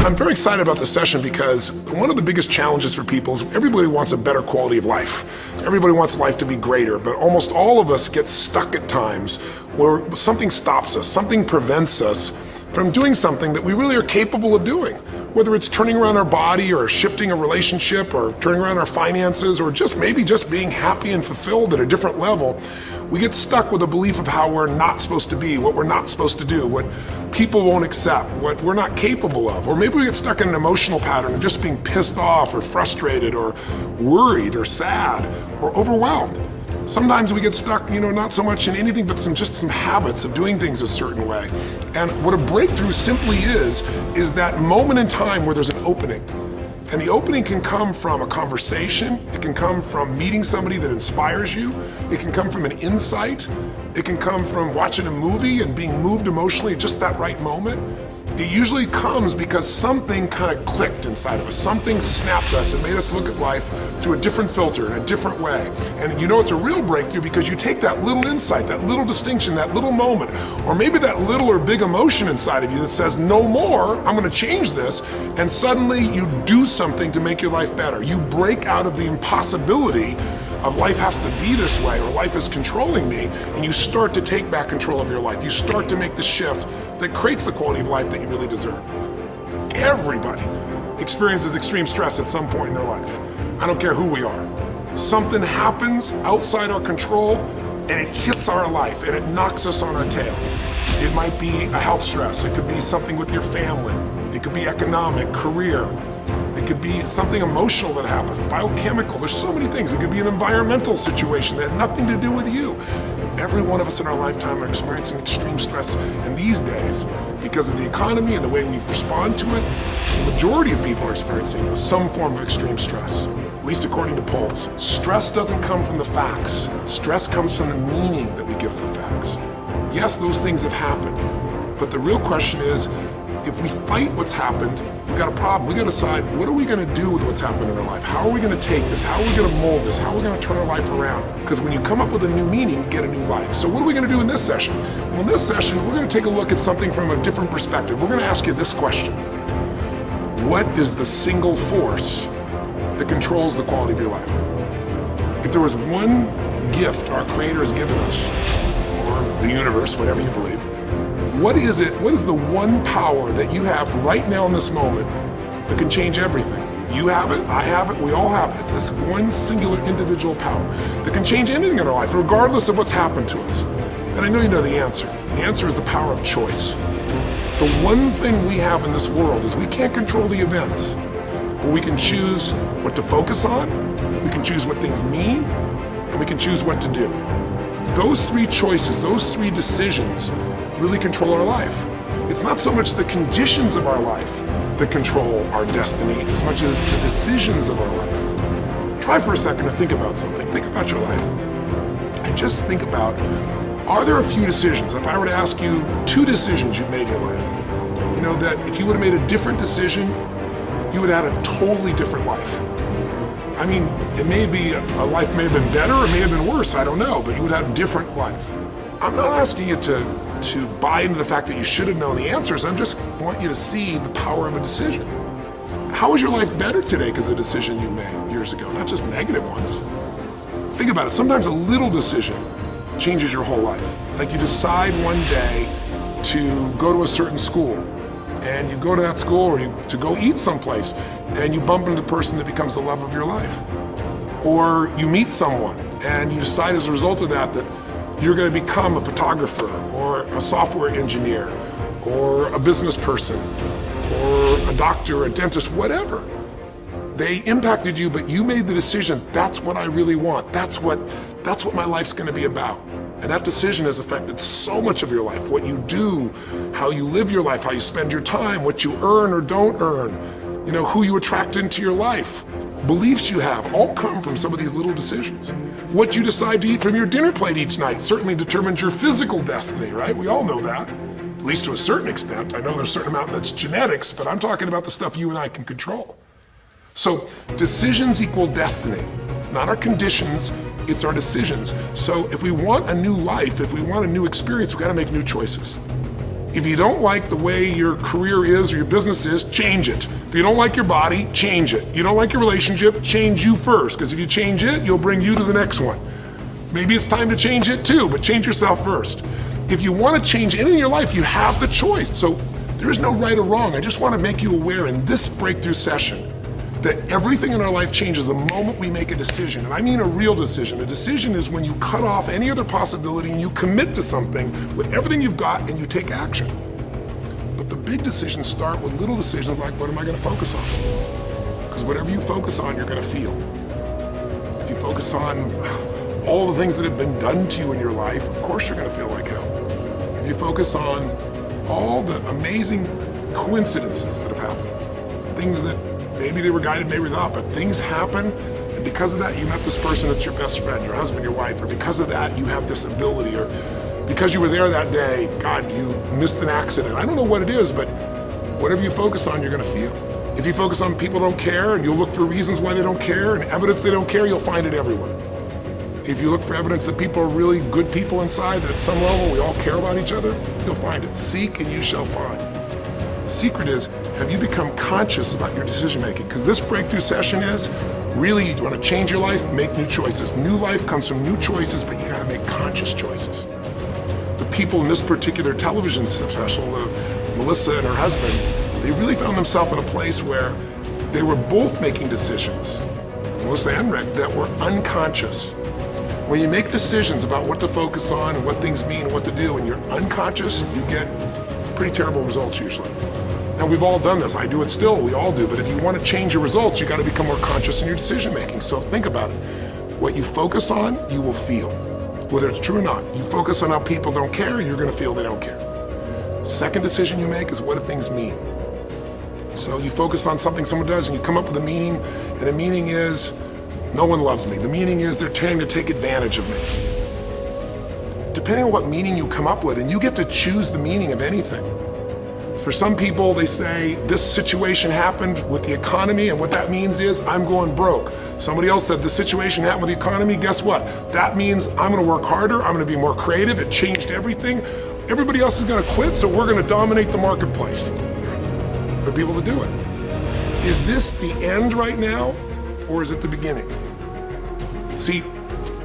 I'm very excited about this session because one of the biggest challenges for people is everybody wants a better quality of life. Everybody wants life to be greater, but almost all of us get stuck at times where something stops us, something prevents us from doing something that we really are capable of doing. Whether it's turning around our body or shifting a relationship or turning around our finances or maybe just being happy and fulfilled at a different level, we get stuck with a belief of how we're not supposed to be, what we're not supposed to do, what people won't accept, what we're not capable of. Or maybe we get stuck in an emotional pattern of just being pissed off or frustrated or worried or sad or overwhelmed. Sometimes we get stuck, not so much in anything but some habits of doing things a certain way. And what a breakthrough simply is that moment in time where there's an opening. And the opening can come from a conversation, it can come from meeting somebody that inspires you, it can come from an insight, it can come from watching a movie and being moved emotionally at just that right moment. It usually comes because something kind of clicked inside of us, something snapped us and made us look at life through a different filter, in a different way. And it's a real breakthrough because you take that little insight, that little distinction, that little moment, or maybe that little or big emotion inside of you that says, no more, I'm gonna change this, and suddenly you do something to make your life better. You break out of the impossibility of life has to be this way or life is controlling me, and you start to take back control of your life. You start to make the shift that creates the quality of life that you really deserve. Everybody experiences extreme stress at some point in their life. I don't care who we are. Something happens outside our control and it hits our life and it knocks us on our tail. It might be a health stress. It could be something with your family. It could be economic, career. It could be something emotional that happens, biochemical. There's so many things. It could be an environmental situation that had nothing to do with you. Every one of us in our lifetime are experiencing extreme stress, and these days, because of the economy and the way we respond to it, the majority of people are experiencing some form of extreme stress, at least according to polls. Stress doesn't come from the facts. Stress comes from the meaning that we give the facts. Yes, those things have happened, but the real question is, if we fight what's happened, we've got a problem. We got to decide, what are we going to do with what's happened in our life? How are we going to take this? How are we going to mold this? How are we going to turn our life around? Because when you come up with a new meaning, you get a new life. So what are we going to do in this session? Well, in this session, we're going to take a look at something from a different perspective. We're going to ask you this question. What is the single force that controls the quality of your life? If there was one gift our Creator has given us, or the universe, whatever you believe, what is it? What is the one power that you have right now in this moment that can change everything? You have it, I have it, we all have it. It's this one singular individual power that can change anything in our life, regardless of what's happened to us. And I know you know the answer. The answer is the power of choice. The one thing we have in this world is we can't control the events, but we can choose what to focus on, we can choose what things mean, and we can choose what to do. Those three choices, those three decisions really control our life. It's not so much the conditions of our life that control our destiny as much as the decisions of our life. Try for a second to think about something. Think about your life. And just think about, are there a few decisions? If I were to ask you 2 decisions you've made in your life, that if you would have made a different decision, you would have had a totally different life. I mean, it may be a life may have been better, it may have been worse, I don't know, but you would have a different life. I'm not asking you to buy into the fact that you should have known the answers. I just want you to see the power of a decision. How is your life better today because of a decision you made years ago, not just negative ones? Think about it. Sometimes a little decision changes your whole life. Like you decide one day to go to a certain school, and you go to that school or to go eat someplace, and you bump into the person that becomes the love of your life. Or you meet someone, and you decide as a result of that you're going to become a photographer or a software engineer or a business person or a doctor, a dentist, whatever. They impacted you, but you made the decision, that's what I really want. That's what my life's going to be about. And that decision has affected so much of your life, what you do, how you live your life, how you spend your time, what you earn or don't earn, who you attract into your life. Beliefs you have all come from some of these little decisions. What you decide to eat from your dinner plate each night certainly determines your physical destiny, right? We all know that, at least to a certain extent. I know there's a certain amount that's genetics, but I'm talking about the stuff you and I can control. So decisions equal destiny. It's not our conditions, it's our decisions. So if we want a new life, if we want a new experience, we've got to make new choices. If you don't like the way your career is or your business is, change it. If you don't like your body, change it. You don't like your relationship, change you first, because if you change it, you'll bring you to the next one. Maybe it's time to change it too, but change yourself first. If you want to change anything in your life, you have the choice. So there is no right or wrong. I just want to make you aware in this breakthrough session that everything in our life changes the moment we make a decision. And I mean a real decision. A decision is when you cut off any other possibility and you commit to something with everything you've got and you take action. But the big decisions start with little decisions like, what am I going to focus on? Because whatever you focus on, you're going to feel. If you focus on all the things that have been done to you in your life, of course you're going to feel like hell. If you focus on all the amazing coincidences that have happened, things that maybe they were guided, maybe not, but things happen, and because of that, you met this person that's your best friend, your husband, your wife, or because of that, you have this ability, or because you were there that day, God, you missed an accident. I don't know what it is, but whatever you focus on, you're gonna feel. If you focus on people don't care, and you'll look for reasons why they don't care, and evidence they don't care, you'll find it everywhere. If you look for evidence that people are really good people inside, that at some level we all care about each other, you'll find it. Seek and you shall find. The secret is, have you become conscious about your decision making? Because this breakthrough session is, really, you want to change your life, make new choices. New life comes from new choices, but you got to make conscious choices. The people in this particular television special, Melissa and her husband, they really found themselves in a place where they were both making decisions, Melissa and Rick, that were unconscious. When you make decisions about what to focus on and what things mean and what to do, and you're unconscious, you get pretty terrible results usually. Now, we've all done this. I do it still. We all do. But if you want to change your results, you got to become more conscious in your decision making. So think about it. What you focus on, you will feel. Whether it's true or not. You focus on how people don't care, you're going to feel they don't care. Second decision you make is what do things mean? So you focus on something someone does and you come up with a meaning, and the meaning is, no one loves me. The meaning is they're trying to take advantage of me. Depending on what meaning you come up with, and you get to choose the meaning of anything. For some people, they say, this situation happened with the economy, and what that means is I'm going broke. Somebody else said, this situation happened with the economy, guess what? That means I'm gonna work harder, I'm gonna be more creative, it changed everything. Everybody else is gonna quit, so we're gonna dominate the marketplace. For people to do it. Is this the end right now, or is it the beginning? See,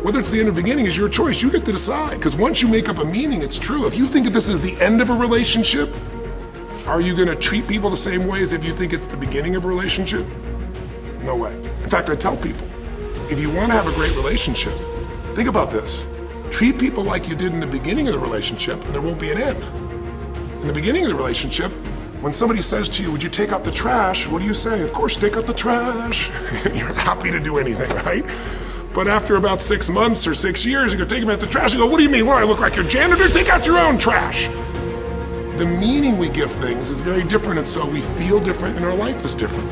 whether it's the end or beginning is your choice. You get to decide, because once you make up a meaning, it's true. If you think that this is the end of a relationship, are you gonna treat people the same way as if you think it's the beginning of a relationship? No way. In fact, I tell people, if you wanna have a great relationship, think about this. Treat people like you did in the beginning of the relationship, and there won't be an end. In the beginning of the relationship, when somebody says to you, would you take out the trash? What do you say? Of course, take out the trash. You're happy to do anything, right? But after about 6 months or 6 years, you go take them out the trash and go, what do you mean? What, I look like your janitor? Take out your own trash. The meaning we give things is very different, and so we feel different and our life is different.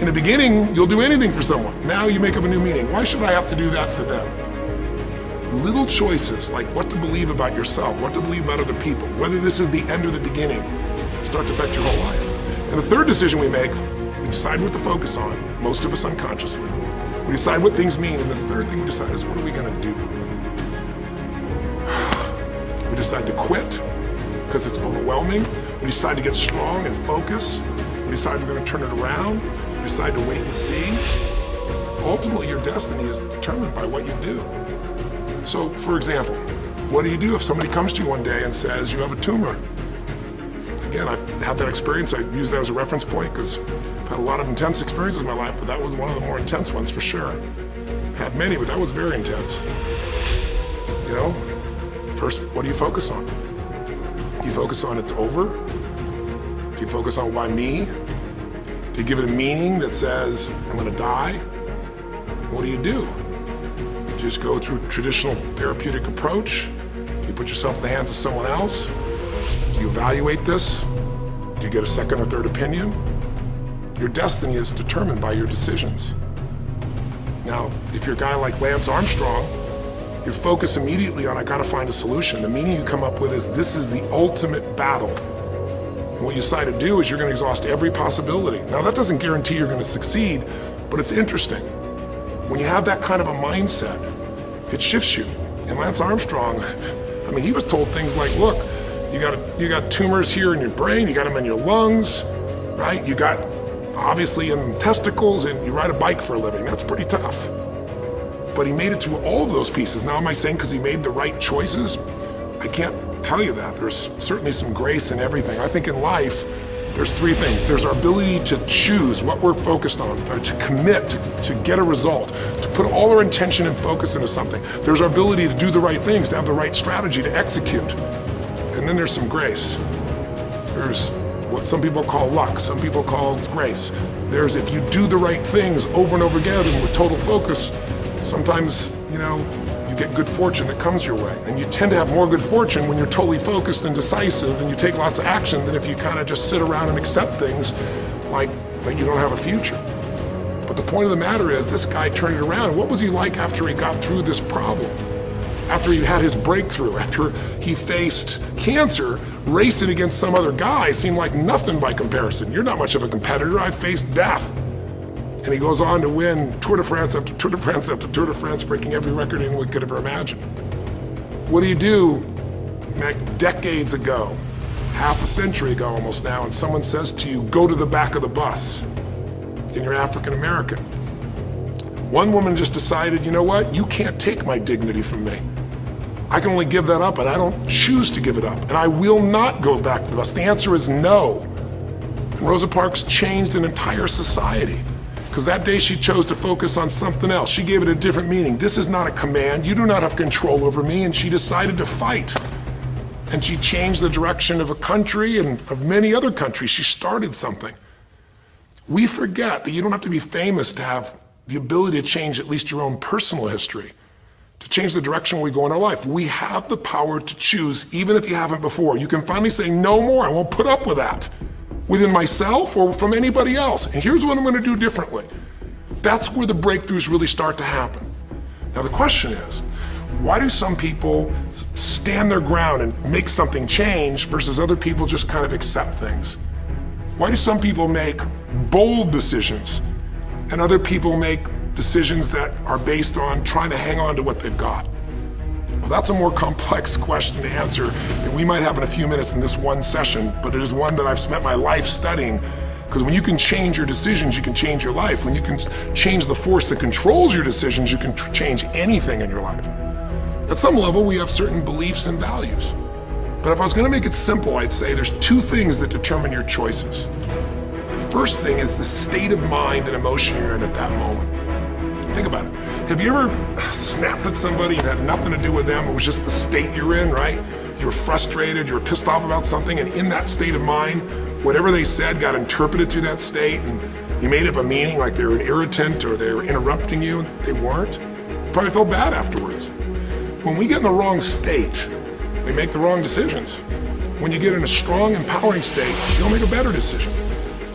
In the beginning, you'll do anything for someone. Now you make up a new meaning. Why should I have to do that for them? Little choices, like what to believe about yourself, what to believe about other people, whether this is the end or the beginning, start to affect your whole life. And the third decision we make, we decide what to focus on, most of us unconsciously. We decide what things mean, and then the third thing we decide is, what are we gonna do? We decide to quit, because it's overwhelming. We decide to get strong and focus. We decide we're gonna turn it around. We decide to wait and see. Ultimately, your destiny is determined by what you do. So, for example, what do you do if somebody comes to you one day and says, you have a tumor? Again, I've had that experience. I use that as a reference point because I've had a lot of intense experiences in my life, but that was one of the more intense ones for sure. Had many, but that was very intense. You know, first, what do you focus on? Do you focus on it's over? Do you focus on why me? Do you give it a meaning that says, I'm gonna die? What do? Do you just go through traditional therapeutic approach? Do you put yourself in the hands of someone else? Do you evaluate this? Do you get a second or third opinion? Your destiny is determined by your decisions. Now, if you're a guy like Lance Armstrong, you focus immediately on, I gotta find a solution. The meaning you come up with is, this is the ultimate battle. And what you decide to do is you're gonna exhaust every possibility. Now, that doesn't guarantee you're gonna succeed, but it's interesting. When you have that kind of a mindset, it shifts you. And Lance Armstrong, I mean, he was told things like, look, You got tumors here in your brain, you got them in your lungs, right? You got obviously in testicles, and you ride a bike for a living. That's pretty tough. But he made it to all of those pieces. Now, am I saying because he made the right choices? I can't tell you that. There's certainly some grace in everything. I think in life, there's three things. There's our ability to choose what we're focused on, to commit, to get a result, to put all our intention and focus into something. There's our ability to do the right things, to have the right strategy, to execute. And then there's some grace. There's what some people call luck, some people call grace. There's if you do the right things over and over again and with total focus, sometimes, you get good fortune that comes your way. And you tend to have more good fortune when you're totally focused and decisive and you take lots of action than if you kind of just sit around and accept things like you don't have a future. But the point of the matter is this guy turned it around. What was he like after he got through this problem? After he had his breakthrough, after he faced cancer, racing against some other guy seemed like nothing by comparison. You're not much of a competitor. I faced death. And he goes on to win Tour de France after Tour de France after Tour de France, breaking every record anyone could ever imagine. What do? Like decades ago, half a century ago almost now, and someone says to you, go to the back of the bus, and you're African American. One woman just decided, you know what? You can't take my dignity from me. I can only give that up, and I don't choose to give it up, and I will not go back to the bus. The answer is no. And Rosa Parks changed an entire society. Because that day she chose to focus on something else. She gave it a different meaning. This is not a command. You do not have control over me. And she decided to fight. And she changed the direction of a country and of many other countries. She started something. We forget that you don't have to be famous to have the ability to change at least your own personal history, to change the direction we go in our life. We have the power to choose, even if you haven't before. You can finally say, no more, I won't put up with that. Within myself or from anybody else. And here's what I'm going to do differently. That's where the breakthroughs really start to happen. Now the question is, why do some people stand their ground and make something change versus other people just kind of accept things? Why do some people make bold decisions and other people make decisions that are based on trying to hang on to what they've got? Well, that's a more complex question to answer than we might have in a few minutes in this one session, but it is one that I've spent my life studying, because when you can change your decisions, you can change your life. When you can change the force that controls your decisions, you can change anything in your life. At some level, we have certain beliefs and values. But if I was going to make it simple, I'd say there's two things that determine your choices. The first thing is the state of mind and emotion you're in at that moment. Think about it. Have you ever snapped at somebody and had nothing to do with them? It was just the state you're in, right? You're frustrated, you're pissed off about something, and in that state of mind, whatever they said got interpreted through that state, and you made up a meaning like they were an irritant or they were interrupting you. They weren't. You probably felt bad afterwards. When we get in the wrong state, we make the wrong decisions. When you get in a strong, empowering state, you'll make a better decision.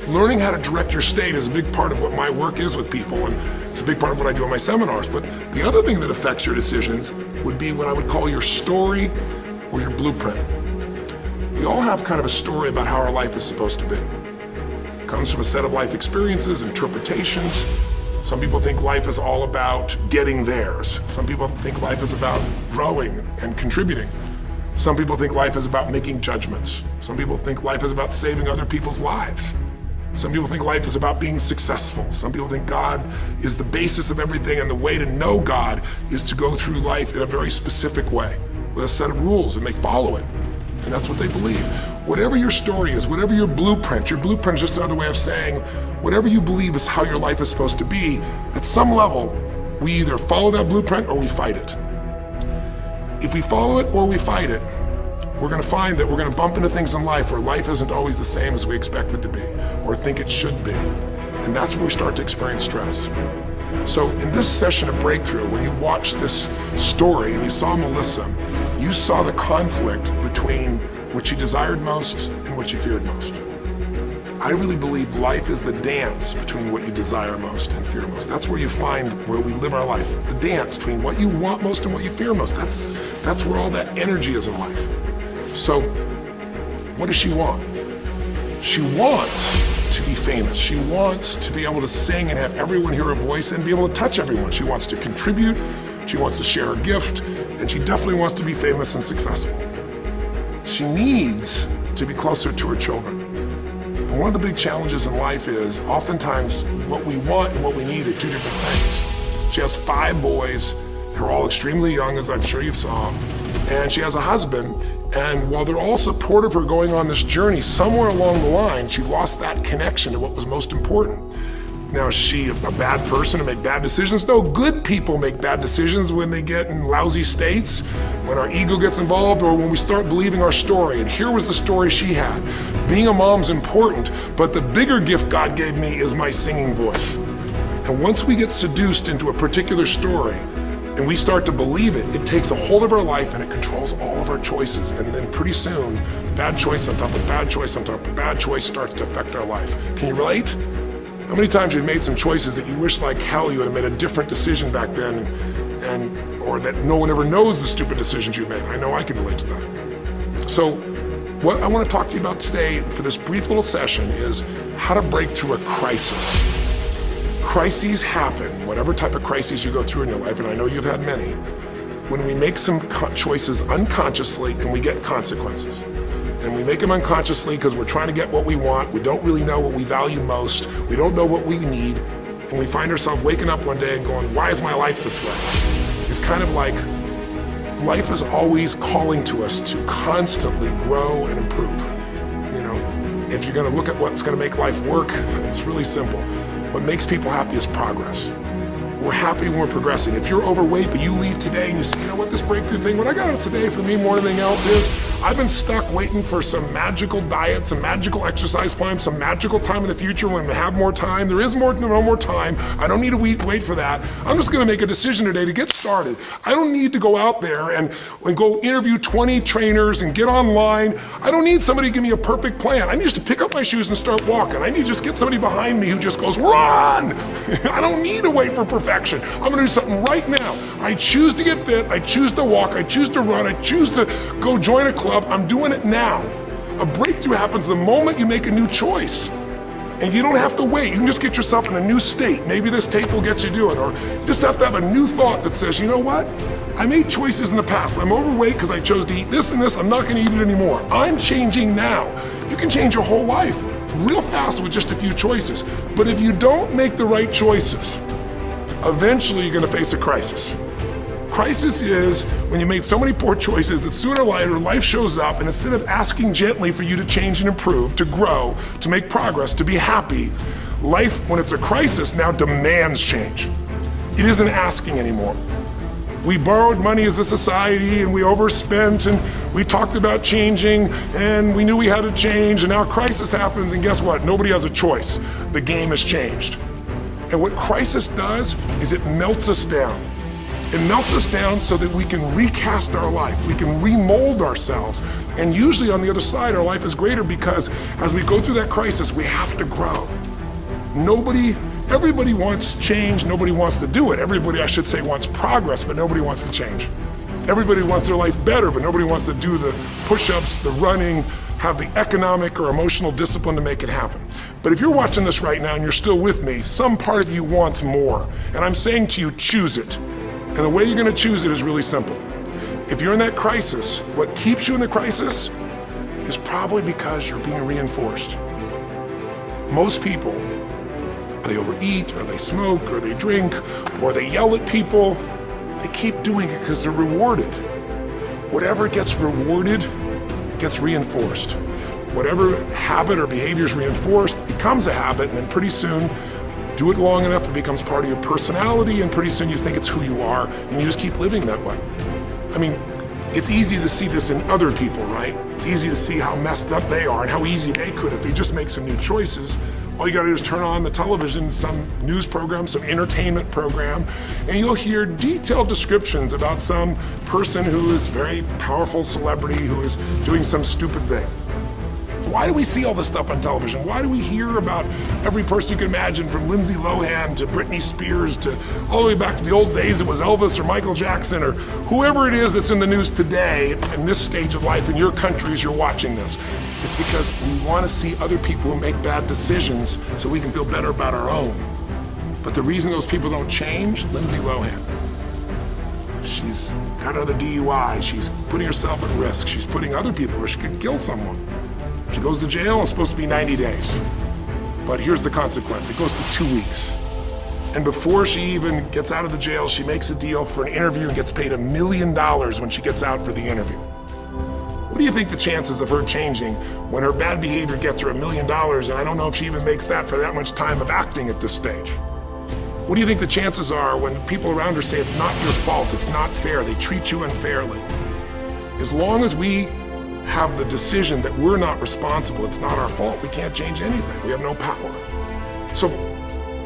Learning how to direct your state is a big part of what my work is with people, and it's a big part of what I do in my seminars. But the other thing that affects your decisions would be what I would call your story or your blueprint. We all have kind of a story about how our life is supposed to be. It comes from a set of life experiences, interpretations. Some people think life is all about getting theirs. Some people think life is about growing and contributing. Some people think life is about making judgments. Some people think life is about saving other people's lives. Some people think life is about being successful. Some people think God is the basis of everything, and the way to know God is to go through life in a very specific way with a set of rules, and they follow it. And that's what they believe. Whatever your story is, whatever your blueprint is just another way of saying whatever you believe is how your life is supposed to be, at some level, we either follow that blueprint or we fight it. If we follow it or we fight it, we're going to find that we're going to bump into things in life where life isn't always the same as we expect it to be or think it should be. And that's when we start to experience stress. So in this session of Breakthrough, when you watched this story and you saw Melissa, you saw the conflict between what she desired most and what she feared most. I really believe life is the dance between what you desire most and fear most. That's where you find where we live our life. The dance between what you want most and what you fear most. That's where all that energy is in life. So, what does she want? She wants to be famous. She wants to be able to sing and have everyone hear her voice and be able to touch everyone. She wants to contribute. She wants to share her gift. And she definitely wants to be famous and successful. She needs to be closer to her children. And one of the big challenges in life is oftentimes what we want and what we need are two different things. She has 5 boys. They're all extremely young, as I'm sure you saw. And she has a husband. And while they're all supportive of her going on this journey, somewhere along the line, she lost that connection to what was most important. Now, is she a bad person to make bad decisions? No, good people make bad decisions when they get in lousy states, when our ego gets involved, or when we start believing our story. And here was the story she had. Being a mom's important, but the bigger gift God gave me is my singing voice. And once we get seduced into a particular story, and we start to believe it, it takes a hold of our life and it controls all of our choices. And then pretty soon, bad choice on top of bad choice on top of bad choice starts to affect our life. Can you relate? How many times you've made some choices that you wish like hell you had made a different decision back then, or that no one ever knows the stupid decisions you made? I know I can relate to that. So what I want to talk to you about today for this brief little session is how to break through a crisis. Crises happen, whatever type of crises you go through in your life, and I know you've had many, when we make some choices unconsciously and we get consequences. And we make them unconsciously because we're trying to get what we want. We don't really know what we value most. We don't know what we need. And we find ourselves waking up one day and going, why is my life this way? It's kind of like life is always calling to us to constantly grow and improve. You know, if you're going to look at what's going to make life work, it's really simple. What makes people happy is progress. We're happy when we're progressing. If you're overweight, but you leave today and you say, you know what, this breakthrough thing, what I got out today for me more than anything else is, I've been stuck waiting for some magical diet, some magical exercise plan, some magical time in the future when we have more time. There is no more time. I don't need to wait for that. I'm just gonna make a decision today to get started. I don't need to go out there and go interview 20 trainers and get online. I don't need somebody to give me a perfect plan. I need just to pick up my shoes and start walking. I need to just get somebody behind me who just goes, run! I don't need to wait for perfection. I'm gonna do something right now. I choose to get fit, I choose to walk, I choose to run, I choose to go join a club. I'm doing it now. A breakthrough happens the moment you make a new choice. And you don't have to wait. You can just get yourself in a new state. Maybe this tape will get you doing, or you just have to have a new thought that says, you know what? I made choices in the past. I'm overweight because I chose to eat this and this. I'm not gonna eat it anymore. I'm changing now. You can change your whole life real fast with just a few choices. But if you don't make the right choices, eventually you're gonna face a crisis. Crisis is when you made so many poor choices that sooner or later life shows up, and instead of asking gently for you to change and improve, to grow, to make progress, to be happy, life, when it's a crisis, now demands change. It isn't asking anymore. We borrowed money as a society and we overspent and we talked about changing and we knew we had to change, and now crisis happens and guess what? Nobody has a choice. The game has changed. And what crisis does is it melts us down. It melts us down so that we can recast our life, we can remold ourselves. And usually on the other side, our life is greater because as we go through that crisis, we have to grow. Everybody wants change, nobody wants to do it. Everybody, I should say, wants progress, but nobody wants to change. Everybody wants their life better, but nobody wants to do the push-ups, the running, have the economic or emotional discipline to make it happen. But if you're watching this right now and you're still with me, some part of you wants more. And I'm saying to you, choose it. And the way you're gonna choose it is really simple. If you're in that crisis, what keeps you in the crisis is probably because you're being reinforced. Most people, they overeat, or they smoke, or they drink, or they yell at people. They keep doing it because they're rewarded. Whatever gets rewarded gets reinforced. Whatever habit or behavior is reinforced becomes a habit, and then pretty soon, do it long enough, it becomes part of your personality, and pretty soon you think it's who you are, and you just keep living that way. I mean, it's easy to see this in other people, right? It's easy to see how messed up they are and how easy they could if they just make some new choices. All you gotta do is turn on the television, some news program, some entertainment program, and you'll hear detailed descriptions about some person who is very powerful celebrity who is doing some stupid thing. Why do we see all this stuff on television? Why do we hear about every person you can imagine, from Lindsay Lohan to Britney Spears to all the way back to the old days it was Elvis or Michael Jackson or whoever it is that's in the news today in this stage of life in your country as you're watching this? It's because we want to see other people who make bad decisions so we can feel better about our own. But the reason those people don't change, Lindsay Lohan. She's got another DUI. She's putting herself at risk. She's putting other people at risk. She could kill someone. She goes to jail, it's supposed to be 90 days. But here's the consequence. It goes to 2 weeks. And before she even gets out of the jail, she makes a deal for an interview and gets paid $1 million when she gets out for the interview. What do you think the chances of her changing when her bad behavior gets her $1 million, and I don't know if she even makes that for that much time of acting at this stage? What do you think the chances are when people around her say it's not your fault, it's not fair, they treat you unfairly? As long as we have the decision that we're not responsible, it's not our fault, we can't change anything. We have no power. So,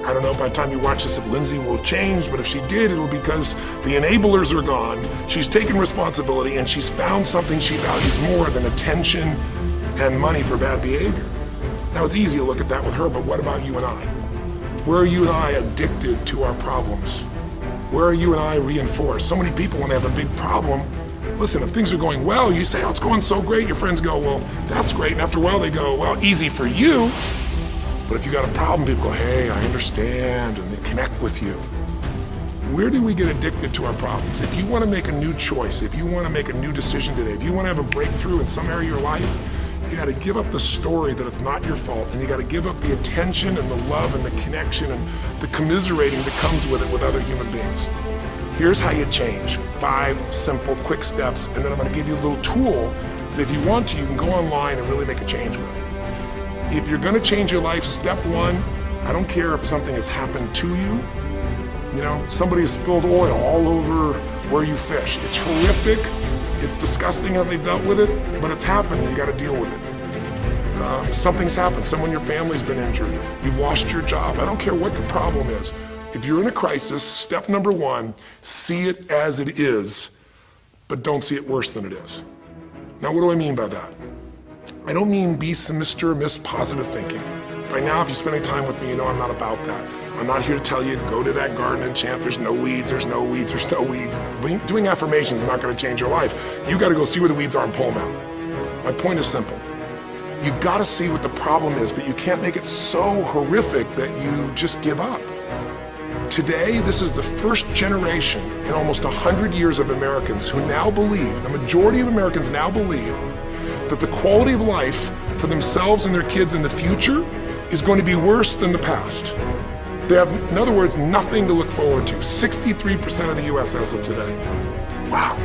I don't know by the time you watch this if Lindsay will change, but if she did, it'll be because the enablers are gone, she's taken responsibility, and she's found something she values more than attention and money for bad behavior. Now, it's easy to look at that with her, but what about you and I? Where are you and I addicted to our problems? Where are you and I reinforced? So many people, when they have a big problem, listen, if things are going well, you say, oh, it's going so great. Your friends go, well, that's great. And after a while, they go, well, easy for you. But if you got a problem, people go, hey, I understand, and they connect with you. Where do we get addicted to our problems? If you want to make a new choice, if you want to make a new decision today, if you want to have a breakthrough in some area of your life, you got to give up the story that it's not your fault, and you got to give up the attention and the love and the connection and the commiserating that comes with it with other human beings. Here's how you change. 5 simple, quick steps, and then I'm going to give you a little tool that if you want to, you can go online and really make a change with. If you're going to change your life, step 1, I don't care if something has happened to you. You know, somebody has spilled oil all over where you fish. It's horrific. It's disgusting how they've dealt with it, but it's happened. You got to deal with it. Something's happened. Someone in your family's been injured. You've lost your job. I don't care what the problem is. If you're in a crisis, step number 1, see it as it is, but don't see it worse than it is. Now, what do I mean by that? I don't mean be Mr. or Miss Positive Thinking. By now, if you spend any time with me, you know I'm not about that. I'm not here to tell you, go to that garden and chant, there's no weeds, there's no weeds, there's no weeds. Doing affirmations is not going to change your life. You got to go see where the weeds are and pull them out. My point is simple. You got to see what the problem is, but you can't make it so horrific that you just give up. Today, this is the first generation in almost 100 years of Americans who now believe, the majority of Americans now believe, that the quality of life for themselves and their kids in the future is going to be worse than the past. They have, in other words, nothing to look forward to. 63% of the US as of today. Wow.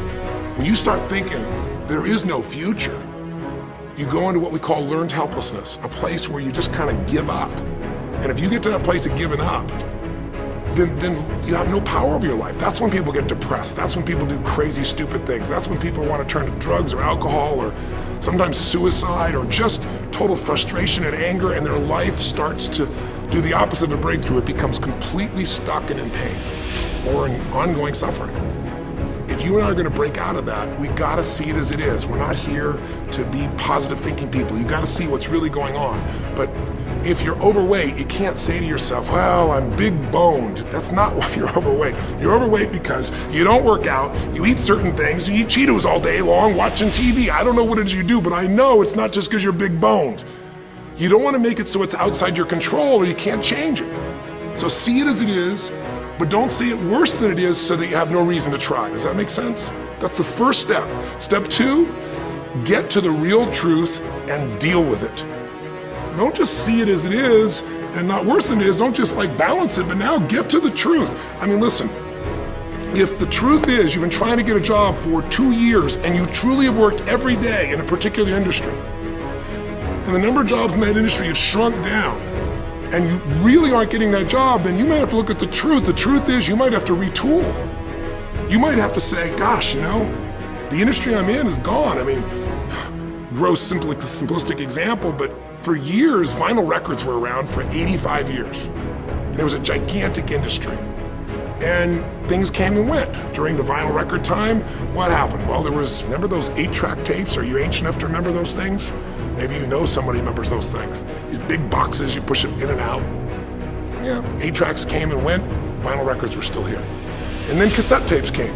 When you start thinking there is no future, you go into what we call learned helplessness, a place where you just kind of give up. And if you get to that place of giving up, then you have no power over your life. That's when people get depressed. That's when people do crazy, stupid things. That's when people want to turn to drugs or alcohol or sometimes suicide or just total frustration and anger, and their life starts to do the opposite of a breakthrough. It becomes completely stuck and in pain or in ongoing suffering. If you and I are going to break out of that, we got to see it as it is. We're not here to be positive thinking people. You got to see what's really going on. But if you're overweight, you can't say to yourself, well, I'm big boned. That's not why you're overweight. You're overweight because you don't work out, you eat certain things, you eat Cheetos all day long, watching TV. I don't know what it is you do, but I know it's not just because you're big boned. You don't want to make it so it's outside your control or you can't change it. So see it as it is, but don't see it worse than it is so that you have no reason to try. Does that make sense? That's the first step. Step 2, get to the real truth and deal with it. Don't just see it as it is and not worse than it is. Don't just like balance it, but now get to the truth. I mean, listen, if the truth is you've been trying to get a job for 2 years and you truly have worked every day in a particular industry, and the number of jobs in that industry have shrunk down, and you really aren't getting that job, then you might have to look at the truth. The truth is you might have to retool. You might have to say, gosh, you know, the industry I'm in is gone. I mean, gross simplistic example, but for years, vinyl records were around for 85 years. And it was a gigantic industry. And things came and went. During the vinyl record time, what happened? Well, remember those 8-track tapes? Are you ancient enough to remember those things? Maybe you know somebody who remembers those things. These big boxes, you push them in and out. Yeah, 8-tracks came and went, vinyl records were still here. And then cassette tapes came,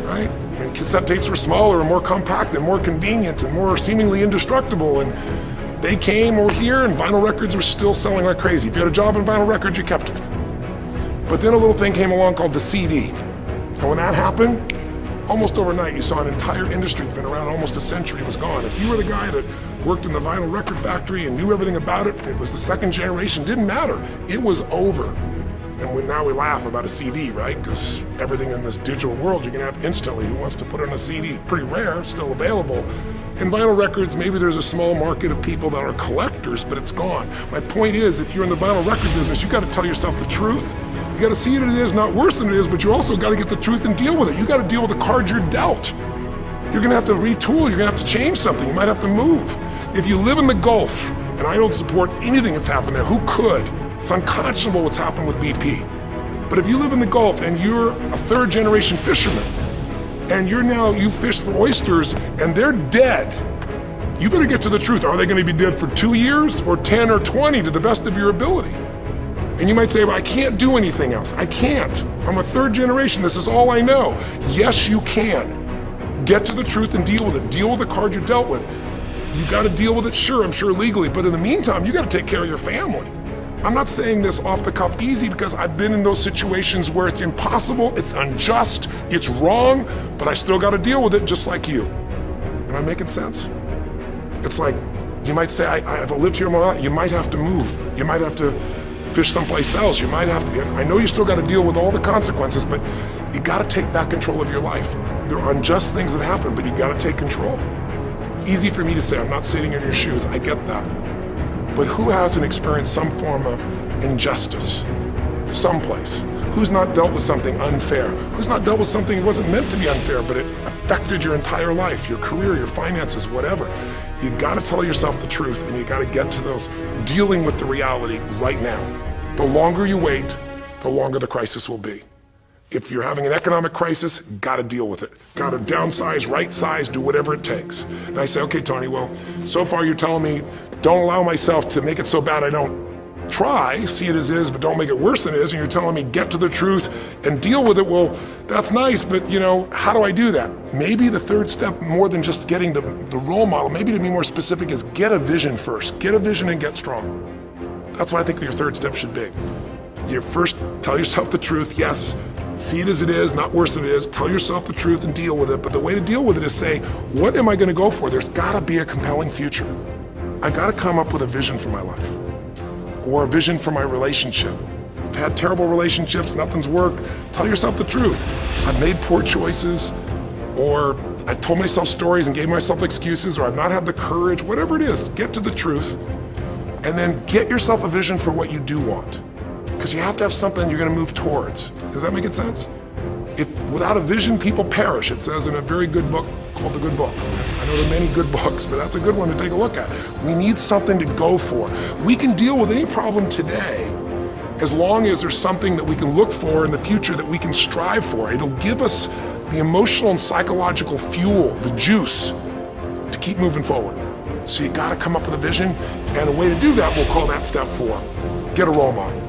right? And cassette tapes were smaller and more compact and more convenient and more seemingly indestructible. And they came over here and vinyl records were still selling like crazy. If you had a job in vinyl records, you kept it. But then a little thing came along called the CD. And when that happened, almost overnight, you saw an entire industry that's been around almost a century was gone. If you were the guy that worked in the vinyl record factory and knew everything about it, it was the second generation, didn't matter. It was over. And now we laugh about a CD, right? Because everything in this digital world you can have instantly. Who wants to put on a CD? Pretty rare, still available. In vinyl records, maybe there's a small market of people that are collectors, but it's gone. My point is, if you're in the vinyl record business, you got to tell yourself the truth. You got to see it as it is, not worse than it is, but you also got to get the truth and deal with it. You got to deal with the cards you're dealt. You're going to have to retool. You're going to have to change something. You might have to move. If you live in the Gulf, and I don't support anything that's happened there, who could? It's unconscionable what's happened with BP. But if you live in the Gulf and you're a third generation fisherman, and you fish for oysters and they're dead, you better get to the truth. Are they going to be dead for 2 years or 10 or 20 to the best of your ability? And you might say, well, I can't do anything else. I can't. I'm a third generation. This is all I know. Yes, you can. Get to the truth and deal with it. Deal with the card you're dealt with. You got to deal with it, sure, I'm sure legally, but in the meantime, you got to take care of your family. I'm not saying this off the cuff easy because I've been in those situations where it's impossible, it's unjust, it's wrong, but I still got to deal with it just like you. Am I making sense? It's like, you might say, I've lived here my life. You might have to move. You might have to fish someplace else. You might have to, and I know you still got to deal with all the consequences, but you got to take back control of your life. There are unjust things that happen, but you got to take control. Easy for me to say, I'm not sitting in your shoes, I get that. But who hasn't experienced some form of injustice someplace? Who's not dealt with something unfair? Who's not dealt with something that wasn't meant to be unfair, but it affected your entire life, your career, your finances, whatever? You got to tell yourself the truth, and you got to get to those, dealing with the reality right now. The longer you wait, the longer the crisis will be. If you're having an economic crisis, got to deal with it. Got to downsize, right size, do whatever it takes. And I say, okay, Tony, well, so far you're telling me don't allow myself to make it so bad I don't try, see it as is, but don't make it worse than it is. And you're telling me get to the truth and deal with it. Well, that's nice, but how do I do that? Maybe the third step, more than just getting the role model, maybe to be more specific, is get a vision first. Get a vision and get strong. That's what I think your third step should be. You first tell yourself the truth, yes. See it as it is, not worse than it is. Tell yourself the truth and deal with it. But the way to deal with it is say, what am I going to go for? There's got to be a compelling future. I got to come up with a vision for my life or a vision for my relationship. I've had terrible relationships, nothing's worked. Tell yourself the truth. I've made poor choices, or I've told myself stories and gave myself excuses, or I've not had the courage, whatever it is. Get to the truth and then get yourself a vision for what you do want. Because you have to have something you're going to move towards. Does that make sense? If without a vision, people perish. It says in a very good book called The Good Book. I know there are many good books, but that's a good one to take a look at. We need something to go for. We can deal with any problem today as long as there's something that we can look for in the future that we can strive for. It'll give us the emotional and psychological fuel, the juice, to keep moving forward. So you got to come up with a vision, and a way to do that, we'll call that step 4. Get a role model.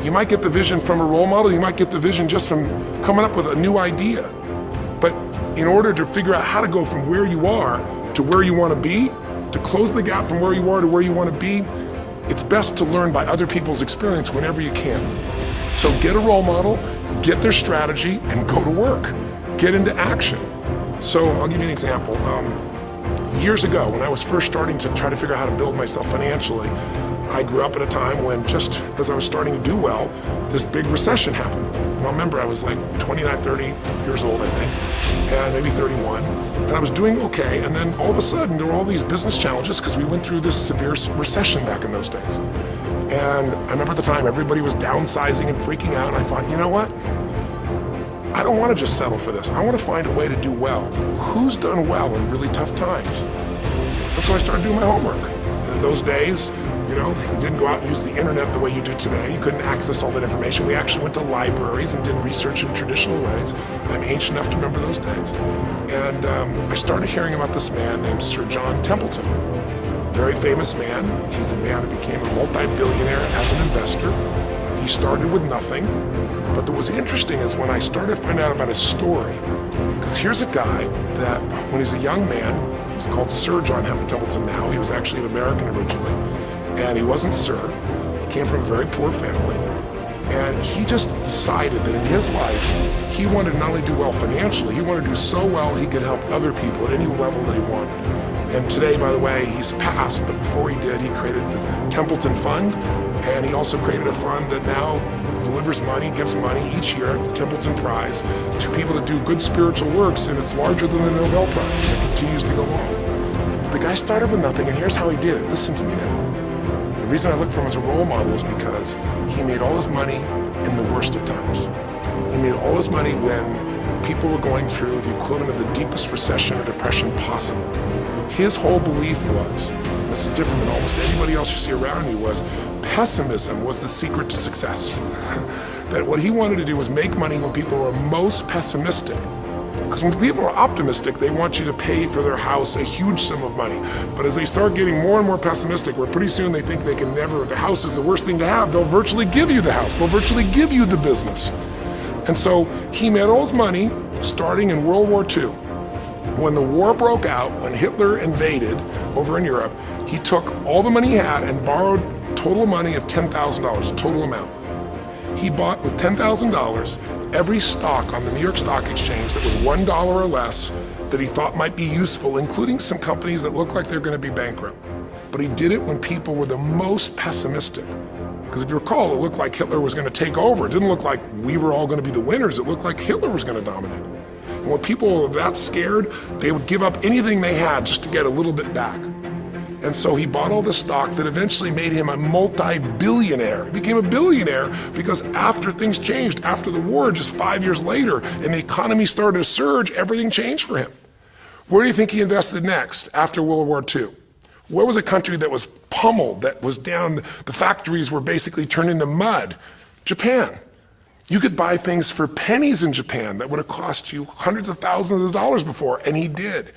You might get the vision from a role model, you might get the vision just from coming up with a new idea. But in order to figure out how to go from where you are to where you want to be, to close the gap from where you are to where you want to be, it's best to learn by other people's experience whenever you can. So get a role model, get their strategy, and go to work. Get into action. So I'll give you an example. Years ago, when I was first starting to try to figure out how to build myself financially, I grew up at a time when, just as I was starting to do well, this big recession happened. And I remember I was like 29, 30 years old, I think, and maybe 31. And I was doing okay, and then all of a sudden there were all these business challenges because we went through this severe recession back in those days. And I remember at the time everybody was downsizing and freaking out, and I thought, you know what? I don't want to just settle for this. I want to find a way to do well. Who's done well in really tough times? And so I started doing my homework. And in those days, you didn't go out and use the internet the way you do today. You couldn't access all that information. We actually went to libraries and did research in traditional ways. I'm ancient enough to remember those days. And I started hearing about this man named Sir John Templeton. Very famous man. He's a man who became a multi-billionaire as an investor. He started with nothing. But what was interesting is when I started to find out about his story, because here's a guy that when he's a young man, he's called Sir John Templeton now. He was actually an American originally. And he wasn't Sir. He came from a very poor family. And he just decided that in his life, he wanted to not only do well financially, he wanted to do so well he could help other people at any level that he wanted. And today, by the way, he's passed, but before he did, he created the Templeton Fund, and he also created a fund that now delivers money, gives money each year, the Templeton Prize, to people that do good spiritual works, and it's larger than the Nobel Prize, and it continues to go on. The guy started with nothing, and here's how he did it. Listen to me now. The reason I look for him as a role model is because he made all his money in the worst of times. He made all his money when people were going through the equivalent of the deepest recession or depression possible. His whole belief was, and this is different than almost anybody else you see around you, was pessimism was the secret to success. That what he wanted to do was make money when people were most pessimistic. Because when people are optimistic, they want you to pay for their house a huge sum of money. But as they start getting more and more pessimistic, where pretty soon they think they can never, the house is the worst thing to have, they'll virtually give you the house, they'll virtually give you the business. And so he made all his money starting in World War II. When the war broke out, when Hitler invaded over in Europe, he took all the money he had and borrowed a total money of $10,000, a total amount. He bought with $10,000 every stock on the New York Stock Exchange that was $1 or less that he thought might be useful, including some companies that looked like they're going to be bankrupt. But he did it when people were the most pessimistic. Because if you recall, it looked like Hitler was going to take over. It didn't look like we were all going to be the winners. It looked like Hitler was going to dominate. And when people were that scared, they would give up anything they had just to get a little bit back. And so he bought all this stock that eventually made him a multi-billionaire. He became a billionaire because after things changed, after the war, just 5 years later, and the economy started to surge, everything changed for him. Where do you think he invested next after World War II? Where was a country that was pummeled, that was down, the factories were basically turned into mud? Japan. You could buy things for pennies in Japan that would have cost you hundreds of thousands of dollars before, and he did.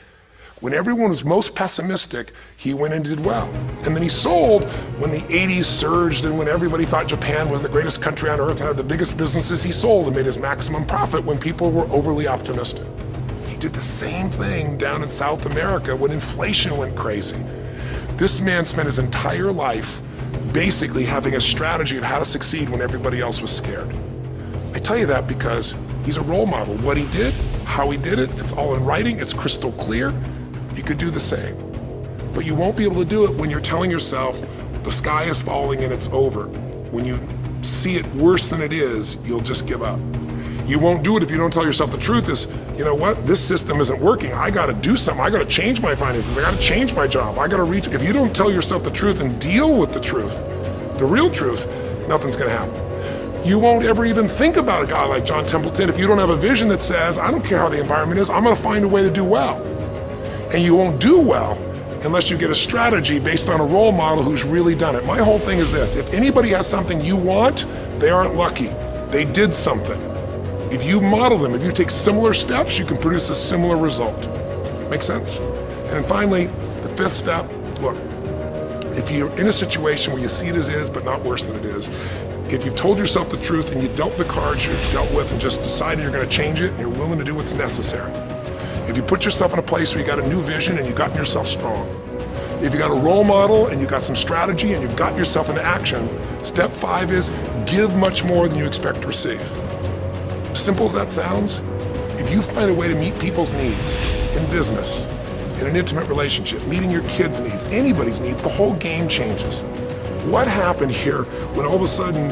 When everyone was most pessimistic, he went and did well. And then he sold when the 80s surged and when everybody thought Japan was the greatest country on earth and had the biggest businesses, he sold and made his maximum profit when people were overly optimistic. He did the same thing down in South America when inflation went crazy. This man spent his entire life basically having a strategy of how to succeed when everybody else was scared. I tell you that because he's a role model. What he did, how he did it, it's all in writing, it's crystal clear. You could do the same. But you won't be able to do it when you're telling yourself the sky is falling and it's over. When you see it worse than it is, you'll just give up. You won't do it if you don't tell yourself the truth is, you know what, this system isn't working. I gotta do something. I gotta change my finances. I gotta change my job. I gotta reach. If you don't tell yourself the truth and deal with the truth, the real truth, nothing's gonna happen. You won't ever even think about a guy like John Templeton if you don't have a vision that says, I don't care how the environment is, I'm gonna find a way to do well. And you won't do well unless you get a strategy based on a role model who's really done it. My whole thing is this, if anybody has something you want, they aren't lucky. They did something. If you model them, if you take similar steps, you can produce a similar result. Make sense? And then finally, the fifth step, look, if you're in a situation where you see it as is, but not worse than it is, if you've told yourself the truth and you dealt the cards you've dealt with and just decided you're gonna change it and you're willing to do what's necessary. If you put yourself in a place where you got a new vision and you've gotten yourself strong, if you got a role model and you got some strategy and you've got yourself into action, step 5 is give much more than you expect to receive. Simple as that sounds, if you find a way to meet people's needs in business, in an intimate relationship, meeting your kids' needs, anybody's needs, the whole game changes. What happened here when all of a sudden,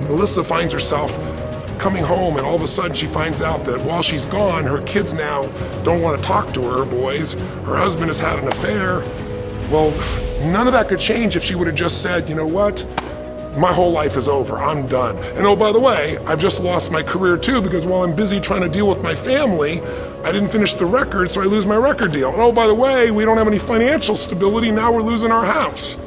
Melissa finds herself coming home and all of a sudden she finds out that while she's gone, her kids now don't want to talk to her, boys. Her husband has had an affair. Well, none of that could change if she would have just said, you know what? My whole life is over, I'm done. And oh, by the way, I've just lost my career too because while I'm busy trying to deal with my family, I didn't finish the record, so I lose my record deal. And oh, by the way, we don't have any financial stability, now we're losing our house.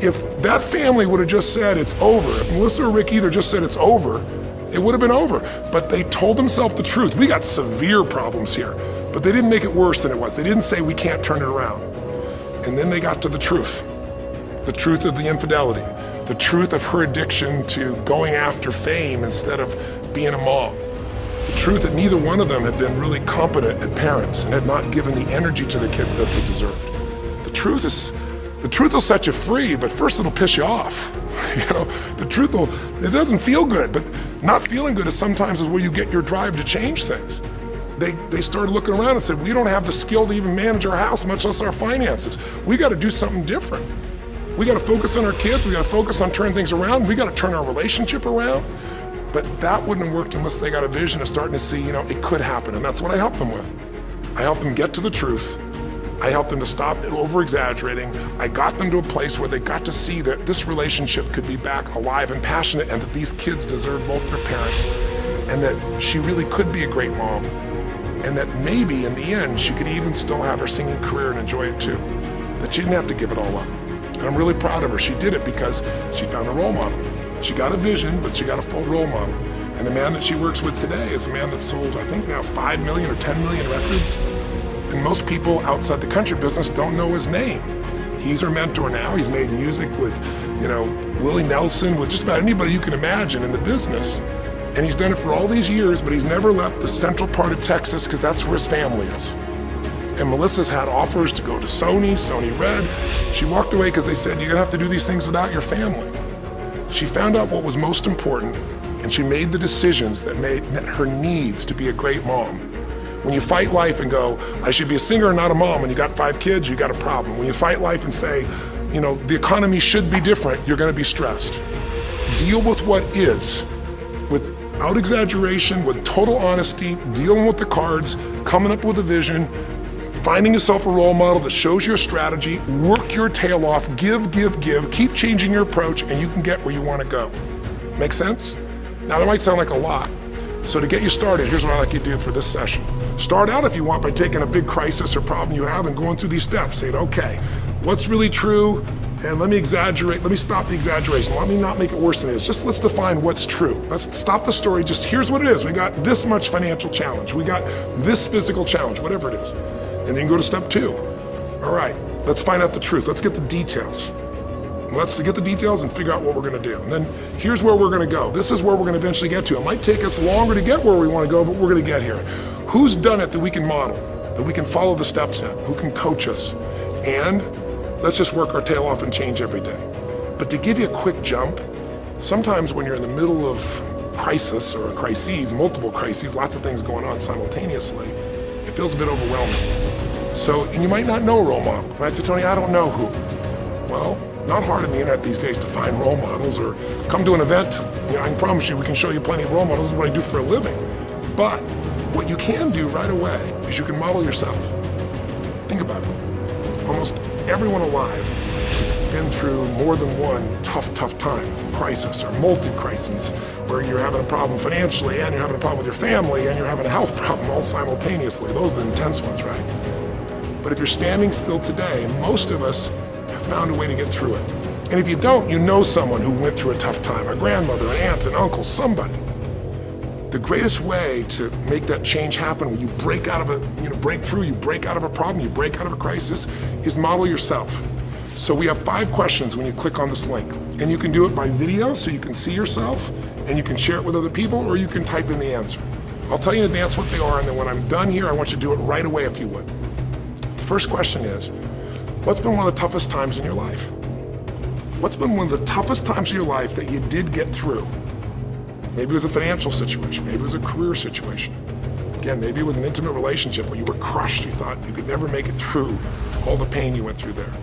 If that family would have just said it's over, if Melissa or Rick either just said it's over, it would have been over. But they told themselves the truth. We got severe problems here, but they didn't make it worse than it was. They didn't say we can't turn it around. And then they got to the truth of the infidelity, the truth of her addiction to going after fame instead of being a mom, the truth that neither one of them had been really competent at parents and had not given the energy to the kids that they deserved. The truth will set you free, but first it'll piss you off. The truth will, it doesn't feel good, but not feeling good is sometimes where you get your drive to change things. They started looking around and said, we don't have the skill to even manage our house, much less our finances. We got to do something different. We got to focus on our kids. We got to focus on turning things around. We got to turn our relationship around. But that wouldn't have worked unless they got a vision of starting to see, it could happen. And that's what I helped them with. I helped them get to the truth. I helped them to stop over-exaggerating. I got them to a place where they got to see that this relationship could be back alive and passionate, and that these kids deserve both their parents, and that she really could be a great mom, and that maybe in the end she could even still have her singing career and enjoy it too. That she didn't have to give it all up. And I'm really proud of her. She did it because she found a role model. She got a vision, but she got a full role model. And the man that she works with today is a man that sold, I think now 5 million or 10 million records. And most people outside the country business don't know his name. He's her mentor now. He's made music with, Willie Nelson, with just about anybody you can imagine in the business. And he's done it for all these years, but he's never left the central part of Texas because that's where his family is. And Melissa's had offers to go to Sony Red. She walked away because they said, you're gonna have to do these things without your family. She found out what was most important, and she made the decisions that met her needs to be a great mom. When you fight life and go, I should be a singer and not a mom, and you got 5 kids, you got a problem. When you fight life and say, the economy should be different, you're gonna be stressed. Deal with what is, without exaggeration, with total honesty, dealing with the cards, coming up with a vision, finding yourself a role model that shows your strategy, work your tail off, give, keep changing your approach, and you can get where you wanna go. Make sense? Now that might sound like a lot. So to get you started, here's what I'd like you to do for this session. Start out, if you want, by taking a big crisis or problem you have and going through these steps. Saying, okay, what's really true? And let me exaggerate, let me stop the exaggeration. Let me not make it worse than it is. Just let's define what's true. Let's stop the story, just here's what it is. We got this much financial challenge. We got this physical challenge, whatever it is. And then go to step 2. All right, let's find out the truth. Let's get the details. Let's get the details and figure out what we're gonna do. And then here's where we're gonna go. This is where we're gonna eventually get to. It might take us longer to get where we wanna go, but we're gonna get here. Who's done it that we can model, that we can follow the steps in, who can coach us? And let's just work our tail off and change every day. But to give you a quick jump, sometimes when you're in the middle of crisis or crises, multiple crises, lots of things going on simultaneously, it feels a bit overwhelming. So, and you might not know a role model. You might say, Tony, I don't know who. Well, not hard on the internet these days to find role models, or come to an event. I can promise you we can show you plenty of role models. This is what I do for a living. But what you can do right away is you can model yourself. Think about it. Almost everyone alive has been through more than one tough time, crisis or multi-crises, where you're having a problem financially, and you're having a problem with your family, and you're having a health problem all simultaneously. Those are the intense ones, right? But if you're standing still today, most of us have found a way to get through it. And if you don't, you know someone who went through a tough time, a grandmother, an aunt, an uncle, somebody. The greatest way to make that change happen, when you break out of break through, you break out of a problem, you break out of a crisis, is model yourself. So we have 5 questions when you click on this link. And you can do it by video, so you can see yourself, and you can share it with other people, or you can type in the answer. I'll tell you in advance what they are, and then when I'm done here, I want you to do it right away if you would. The first question is, what's been one of the toughest times in your life? What's been one of the toughest times in your life that you did get through? Maybe it was a financial situation, maybe it was a career situation. Again, maybe it was an intimate relationship where you were crushed, you thought you could never make it through all the pain you went through there.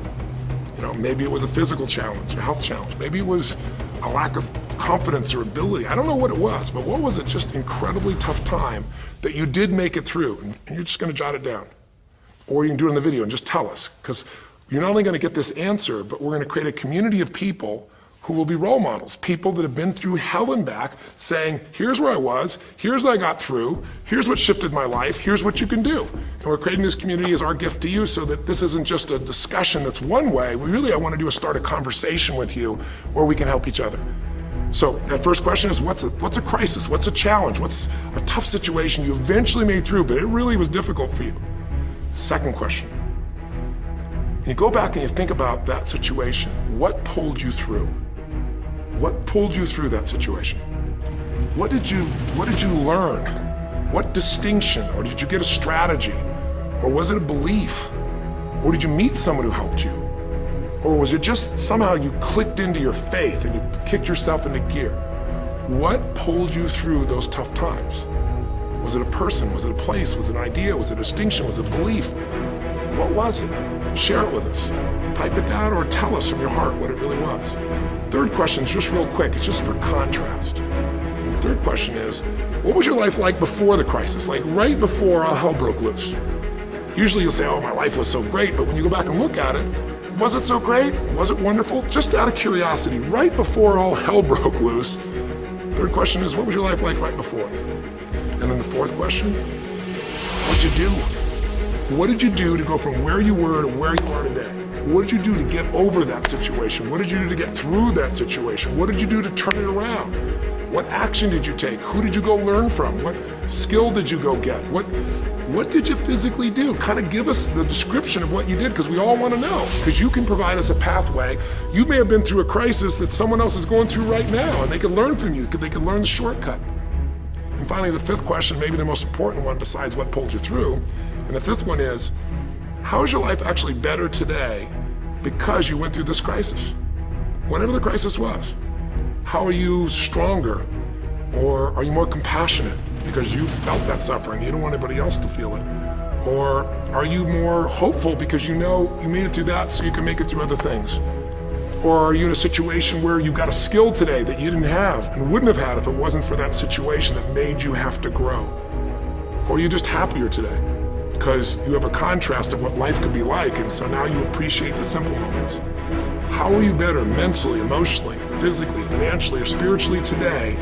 Maybe it was a physical challenge, a health challenge. Maybe it was a lack of confidence or ability. I don't know what it was, but what was it, just incredibly tough time that you did make it through, and you're just gonna jot it down. Or you can do it in the video and just tell us, because you're not only gonna get this answer, but we're gonna create a community of people who will be role models, people that have been through hell and back, saying, here's where I was, here's what I got through, here's what shifted my life, here's what you can do. And we're creating this community as our gift to you, so that this isn't just a discussion that's one way. I want to do is start a conversation with you where we can help each other. So that first question is, what's a crisis? What's a challenge? What's a tough situation you eventually made through, but it really was difficult for you? Second question. You go back and you think about that situation. What pulled you through? What pulled you through that situation? What did you learn? What distinction? Or did you get a strategy? Or was it a belief? Or did you meet someone who helped you? Or was it just somehow you clicked into your faith and you kicked yourself into gear? What pulled you through those tough times? Was it a person? Was it a place? Was it an idea? Was it a distinction? Was it a belief? What was it? Share it with us. Type it down or tell us from your heart what it really was. Third question is just real quick. It's just for contrast. And the third question is, what was your life like before the crisis? Like right before all hell broke loose? Usually you'll say, oh, my life was so great. But when you go back and look at it, was it so great? Was it wonderful? Just out of curiosity, right before all hell broke loose. Third question is, what was your life like right before? And then the fourth question, what'd you do? What did you do to go from where you were to where you are today? What did you do to get over that situation? What did you do to get through that situation? What did you do to turn it around? What action did you take? Who did you go learn from? What skill did you go get? What did you physically do? Kind of give us the description of what you did, because we all want to know, because you can provide us a pathway. You may have been through a crisis that someone else is going through right now, and they can learn from you. They can learn the shortcut. And finally, the fifth question, maybe the most important one besides what pulled you through, and the fifth one is, how is your life actually better today because you went through this crisis? Whatever the crisis was. How are you stronger? Or are you more compassionate because you felt that suffering? You don't want anybody else to feel it. Or are you more hopeful because you know you made it through that so you can make it through other things? Or are you in a situation where you've got a skill today that you didn't have and wouldn't have had if it wasn't for that situation that made you have to grow? Or are you just happier today because you have a contrast of what life could be like, and so now you appreciate the simple moments? How are you better mentally, emotionally, physically, financially, or spiritually today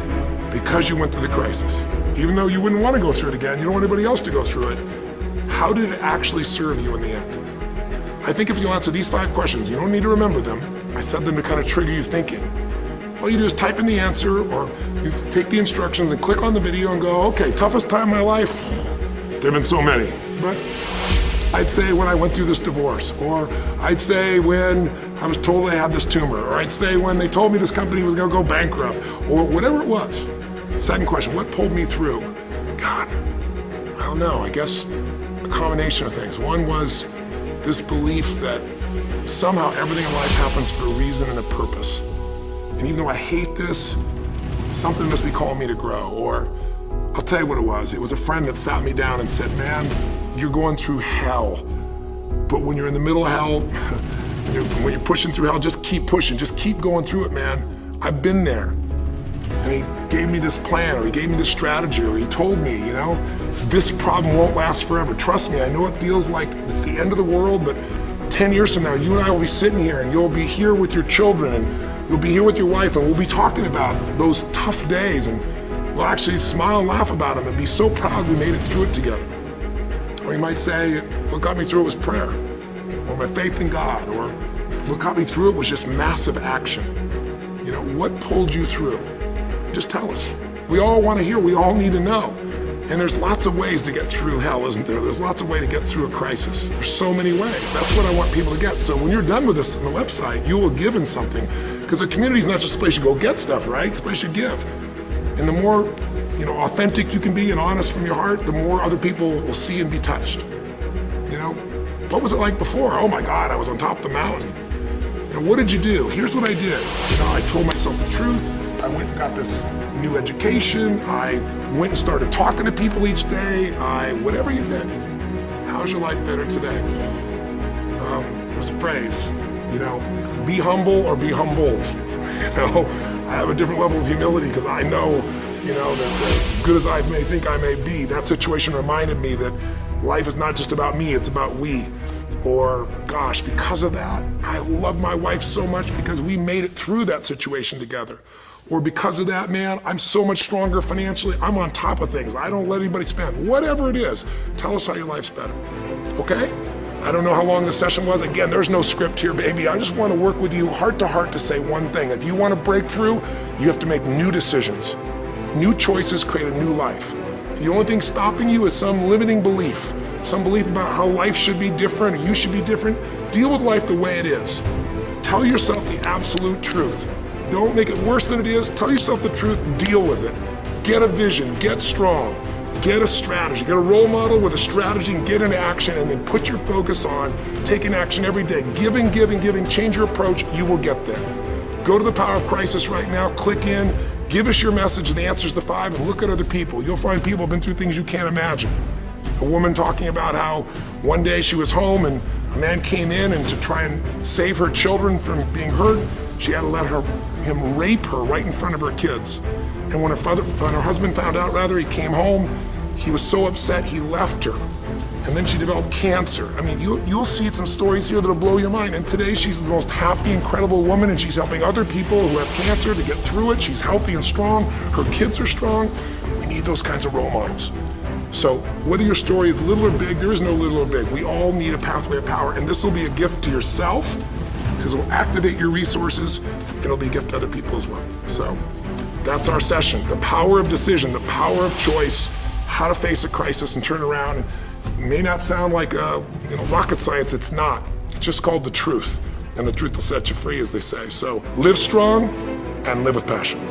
because you went through the crisis? Even though you wouldn't want to go through it again, you don't want anybody else to go through it, how did it actually serve you in the end? I think if you answer these 5 questions, you don't need to remember them. I said them to kind of trigger you thinking. All you do is type in the answer, or you take the instructions and click on the video and go, okay, toughest time of my life? There have been so many, but I'd say when I went through this divorce, or I'd say when I was told I had this tumor, or I'd say when they told me this company was gonna go bankrupt, or whatever it was. Second question, what pulled me through? God, I don't know, I guess a combination of things. One was this belief that somehow everything in life happens for a reason and a purpose. And even though I hate this, something must be calling me to grow. Or I'll tell you what it was. It was a friend that sat me down and said, man, you're going through hell. But when you're in the middle of hell, when you're pushing through hell, just keep pushing, just keep going through it, man. I've been there. And he gave me this plan, or he gave me this strategy, or he told me, you know, this problem won't last forever. Trust me, I know it feels like the end of the world, but 10 years from now, you and I will be sitting here, and you'll be here with your children, and you'll be here with your wife, and we'll be talking about those tough days, and we'll actually smile and laugh about them and be so proud we made it through it together. Or you might say, what got me through it was prayer, or my faith in God, or what got me through it was just massive action. You know, what pulled you through? Just tell us. We all want to hear, we all need to know. And there's lots of ways to get through hell, isn't there? There's lots of ways to get through a crisis. There's so many ways. That's what I want people to get. So when you're done with this on the website, you will give in something. Because a community is not just a place you go get stuff, right? It's a place you give. And the more, you know, authentic you can be and honest from your heart, the more other people will see and be touched. You know, what was it like before? Oh my God, I was on top of the mountain. And what did you do? Here's what I did. You know, I told myself the truth. I went and got this new education. I went and started talking to people each day. Whatever you did. How's your life better today? There's a phrase, you know, be humble or be humbled. You know, I have a different level of humility because I know, you know, that as good as I may think I may be, that situation reminded me that life is not just about me, it's about we. Or, gosh, because of that, I love my wife so much because we made it through that situation together. Or because of that, man, I'm so much stronger financially. I'm on top of things. I don't let anybody spend. Whatever it is, tell us how your life's better. Okay? I don't know how long the session was. Again, there's no script here, baby. I just want to work with you heart to heart to say one thing. If you want to break through, you have to make new decisions. New choices create a new life. The only thing stopping you is some limiting belief. Some belief about how life should be different or you should be different. Deal with life the way it is. Tell yourself the absolute truth. Don't make it worse than it is. Tell yourself the truth, deal with it. Get a vision, get strong. Get a strategy, get a role model with a strategy and get into action, and then put your focus on taking action every day. Giving, change your approach, you will get there. Go to the Power of Crisis right now, click in, give us your message, the answers to 5, and look at other people. You'll find people have been through things you can't imagine. A woman talking about how one day she was home and a man came in, and to try and save her children from being hurt, she had to let him rape her right in front of her kids. And when her husband found out, he came home, he was so upset he left her. And then she developed cancer. I mean, you'll see some stories here that'll blow your mind. And today she's the most happy, incredible woman, and she's helping other people who have cancer to get through it. She's healthy and strong. Her kids are strong. We need those kinds of role models. So whether your story is little or big, there is no little or big. We all need a pathway of power, and this will be a gift to yourself because it will activate your resources, and it'll be a gift to other people as well. So that's our session, the power of decision, the power of choice, how to face a crisis and turn around. It may not sound like rocket science, it's not. It's just called the truth, and the truth will set you free, as they say. So live strong and live with passion.